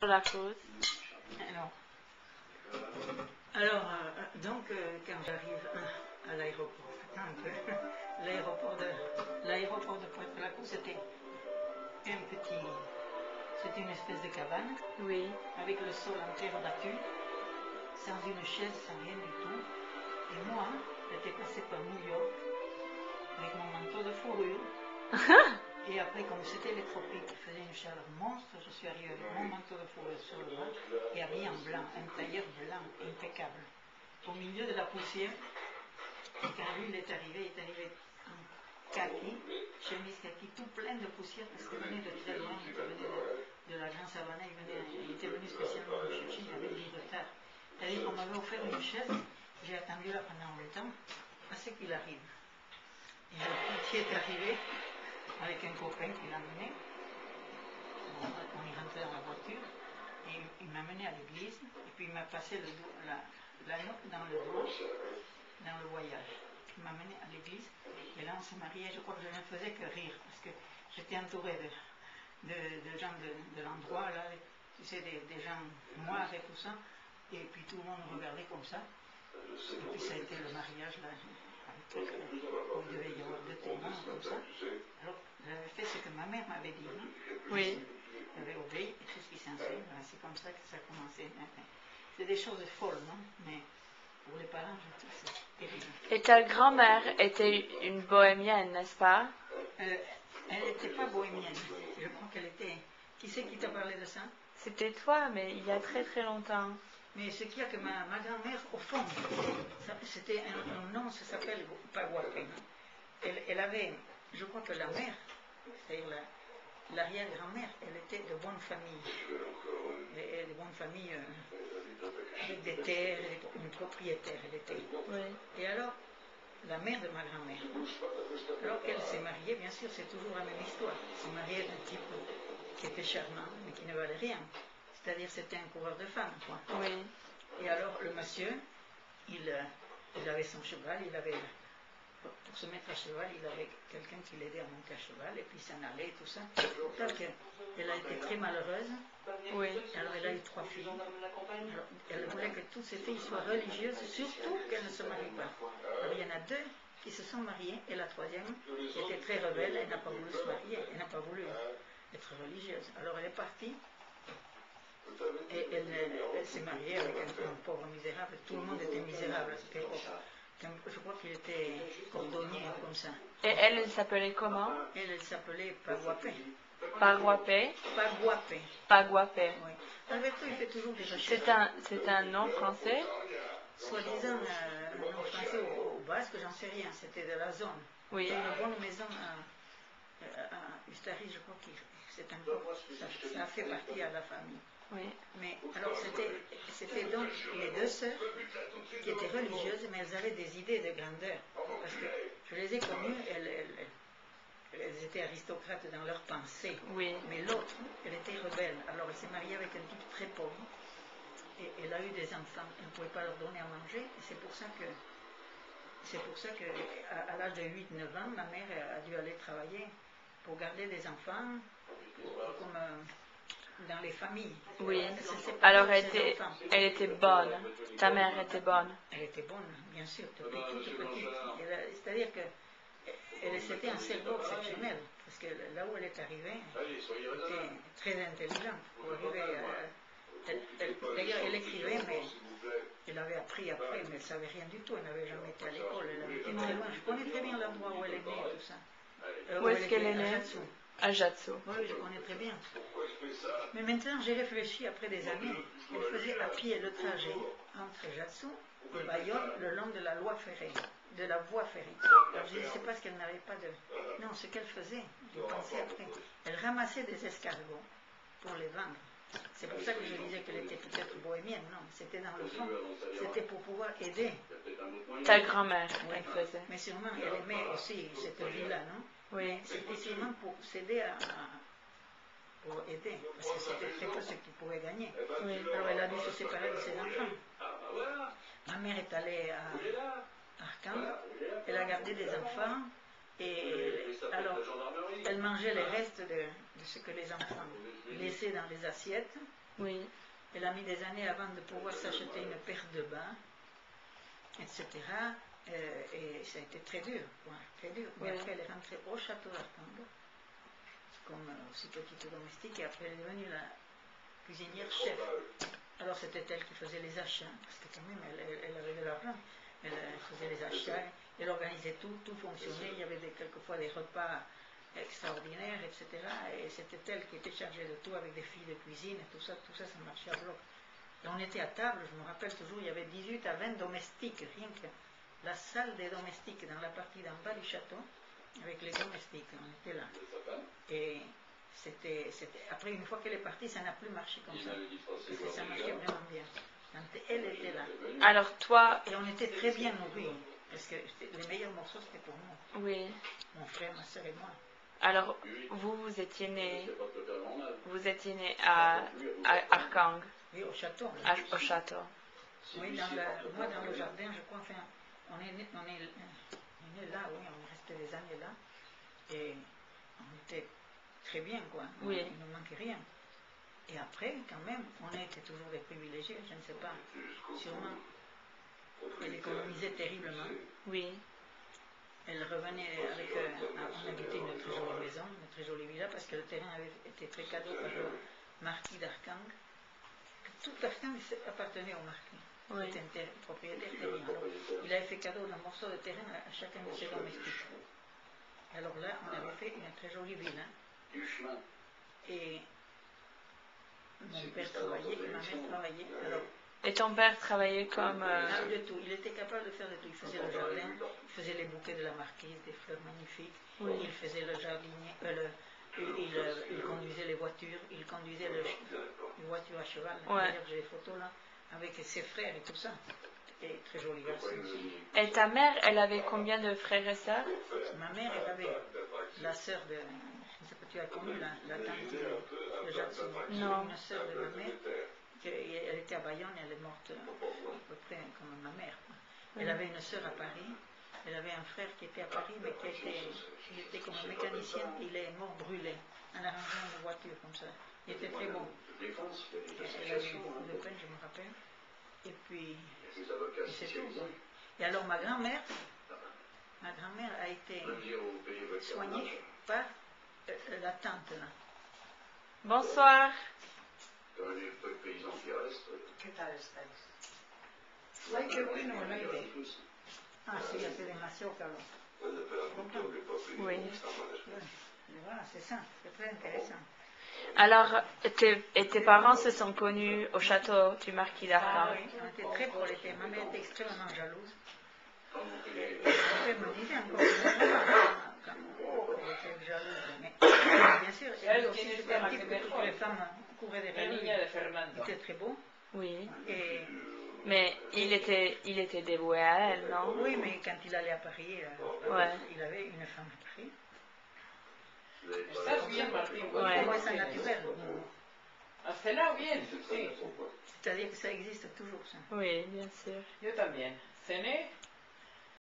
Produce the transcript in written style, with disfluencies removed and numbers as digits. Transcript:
La cause. Donc, quand j'arrive à l'aéroport, l'aéroport de Pointe-à-la-Cour, c'était une espèce de cabane, Oui. avec le sol en terre battue, sans une chaise, sans rien du tout. Et moi, j'étais passée par New York, avec mon manteau de fourrure. Et après, comme c'était les tropiques, il faisait une chaleur monstre, je suis arrivée avec mon manteau de fourrure sur le bras et habillée en blanc, un tailleur blanc, impeccable. Au milieu de la poussière, et quand lui il est arrivé en kaki, chemise kaki, tout plein de poussière, parce qu'il venait de très loin, il venait de la Grande Savannah, il était venu spécialement me chercher, il avait du retard. C'est-à-dire qu'on m'avait offert une chaise, j'ai attendu là pendant longtemps, à ce qu'il arrive. Et le petit est arrivé avec un copain qui l'a mené. Bon, on est rentré dans la voiture et il m'a mené à l'église et puis il m'a passé l'anneau dans le doigt, dans le voyage. Il m'a mené à l'église et là on s'est mariés. Je crois que je ne faisais que rire parce que j'étais entourée de gens de l'endroit, là, tu sais, des gens noirs et tout ça. Et puis tout le monde me regardait comme ça. Et puis ça a été le mariage là. Il devait y avoir 2 témoins comme ça. Alors, j'avais fait ce que ma mère m'avait dit. Oui. J'avais obéi et tout ce qui s'ensuit. C'est comme ça que ça a commencé. C'est des choses folles, non? Mais pour les parents, je trouve que c'est terrible. Et ta grand-mère était une bohémienne, n'est-ce pas? Elle n'était pas bohémienne. Je crois qu'elle était... Qui c'est qui t'a parlé de ça? C'était toi, mais il y a très très longtemps. Mais ce qu'il y a que ma grand-mère, au fond, c'était un nom, ça s'appelle Paguapé. Elle avait, je crois que la mère, c'est-à-dire l'arrière-grand-mère, elle était de bonne famille. Et de bonne famille avec des terres, une propriétaire, elle était. Oui. Et alors, la mère de ma grand-mère, alors elle s'est mariée, bien sûr, c'est toujours la même histoire. Elle s'est mariée d'un type qui était charmant, mais qui ne valait rien. C'est-à-dire c'était un coureur de femmes, quoi. Oui. Et alors le monsieur, il avait son cheval, pour se mettre à cheval, il avait quelqu'un qui l'aidait à monter à cheval, et puis il s'en allait et tout ça. Tant qu'elle a été très malheureuse, Oui. alors elle a eu 3 filles. Alors, elle voulait que toutes ces filles soient religieuses, surtout qu'elles ne se marient pas. Alors il y en a 2 qui se sont mariées, et la 3e, qui était très rebelle, elle n'a pas voulu se marier, elle n'a pas voulu être religieuse. Alors elle est partie. Et elle s'est mariée avec un pauvre misérable. Tout le monde était misérable à cette époque. Je crois qu'il était cordonnier, comme ça. Et elle s'appelait comment? Elle s'appelait Paguapé. Paguapé. Paguapé. Paguapé. Oui. Alberto, il fait toujours des recherches. C'est un nom français? Soi-disant un nom français au basque, j'en sais rien. C'était de la zone. Oui. Il y a une bonne maison à Ustari, je crois que c'est encore. Ça a fait partie à la famille. Oui. Mais alors c'était donc les 2 sœurs qui étaient religieuses, mais elles avaient des idées de grandeur. Parce que je les ai connues, elles étaient aristocrates dans leur pensée. Oui. Mais l'autre, elle était rebelle. Alors elle s'est mariée avec un type très pauvre. Et elle a eu des enfants. Elle ne pouvait pas leur donner à manger. Et c'est pour ça que à l'âge de 8-9 ans, ma mère a dû aller travailler pour garder des enfants, comme dans les familles. Oui. Alors elle était bonne. Ta mère était bonne. Elle était bonne, bien sûr, toute petite. C'est-à-dire que c'était un cerveau exceptionnel, parce que là où elle est arrivée, elle était très intelligente. D'ailleurs, elle écrivait, mais elle avait appris après, mais elle ne savait rien du tout. Elle n'avait jamais été à l'école, elle avait été très loin. Je connais très bien l'endroit où elle est née et tout ça. Où est-ce qu'elle est née? À Ajaccio. Oui, je connais très bien. Mais maintenant, j'ai réfléchi après des années. Elle faisait à pied le trajet entre Ajaccio et Bayonne le long de la voie ferrée. Alors je ne sais pas ce qu'elle n'avait pas de... Non, ce qu'elle faisait, j'ai pensé après. Elle ramassait des escargots pour les vendre. C'est pour ça que je disais qu'elle était peut-être bohémienne. Non, c'était dans le fond. C'était pour pouvoir aider. Ta grand-mère, oui. Elle faisait. Mais sûrement, elle aimait aussi cette vie-là, non? Oui. C'était sûrement pour s'aider pour aider, parce que c'était très peu ce qu'il pouvait gagner. Oui. Alors elle a dû se séparer de ses enfants. Ma mère est allée à Arkham, elle a gardé des enfants, et alors elle mangeait les restes de ce que les enfants laissaient dans les assiettes, Oui. Elle a mis des années avant de pouvoir s'acheter une paire de bas, etc. Et ça a été très dur, quoi, très dur. Mais Oui. après, elle est rentrée au château d'Arcang, comme aussi petite domestique, et après, elle est devenue la cuisinière chef. Alors, c'était elle qui faisait les achats, parce que quand même, elle avait de l'argent. Elle faisait les achats, elle organisait tout, tout fonctionnait. Il y avait quelquefois des repas extraordinaires, etc. Et c'était elle qui était chargée de tout, avec des filles de cuisine, et tout ça, ça marchait à bloc. Et on était à table, je me rappelle toujours, il y avait 18 à 20 domestiques, rien que la salle des domestiques dans la partie d'en bas du château, avec les domestiques, on était là. Et après, une fois qu'elle est partie, ça n'a plus marché comme ça, parce que ça marchait vraiment bien. Quand elle était là. Alors toi... Et on était très bien nourris, parce que les meilleurs morceaux, c'était pour nous. Oui. Mon frère, ma soeur et moi. Alors, vous étiez né à Arkang. Oui, au château. Au château. Oui, moi dans le jardin, je crois, enfin, on est né là, oui, on est resté des années là, et on était très bien, quoi. Oui. Il ne nous manquait rien. Et après, quand même, on était toujours des privilégiés, je ne sais pas, sûrement. Elle économisait terriblement. Oui. Elle revenait avec... on habitait une très jolie maison, une très jolie villa, parce que le terrain avait été fait cadeau par le marquis d'Arcang. Tout Arcang appartenait au marquis. Oui. C'était un propriétaire terrien. Alors, il avait fait cadeau d'un morceau de terrain à chacun de ses domestiques. Alors là, on avait fait une très jolie villa. Et mon père travaillait et ma mère travaillait. Alors, et ton père travaillait comme... de tout. Il était capable de faire de tout. Il faisait le jardin, il faisait les bouquets de la marquise, des fleurs magnifiques. Oui. Il faisait le jardinier, il conduisait les voitures, il conduisait les voitures à cheval. Ouais. D'ailleurs, j'ai des photos là, avec ses frères et tout ça. Et très joli garçon aussi. Et ta mère, elle avait combien de frères et sœurs? Ma mère, elle avait la sœur de... Je ne sais pas, tu as connu la tante de Jacques. Non. Une sœur de ma mère. Elle était à Bayonne, elle est morte à peu près comme ma mère. Elle avait une sœur à Paris, elle avait un frère qui était à Paris, mais il était comme un mécanicien, il est mort brûlé en arrangeant une voiture comme ça. Il était très bon. Elle a eu beaucoup de peine, je me rappelle. Et puis, c'est tout. Quoi. Et alors ma grand-mère a été soignée par la tante là. Bonsoir. ¿Qué tal estáis? Ay, qué bueno el aire. Ah, sí, hace demasiado calor. Oui. Voilà, c'est ça, c'est très intéressant. Alors, tes parents se sont connus au château du marquis d'Arcang. Oui, on était très prolétaires. Ma mère était extrêmement jalouse. Et mon père me disait encore qu'elle était jalouse. Mais bien sûr, elle aussi c'était un type que toutes les femmes couraient derrière lui. Il était très beau. Oui. Et mais il était dévoué à elle, non? Oui, mais quand il allait à Paris, ouais. Il avait une femme à Paris. ¿Estás bien, Martín? Ouais. Como esa naturel. Hazla bien, sí. C'est-à-dire que ça existe toujours, ça. Oui, bien sûr. Yo también. Cené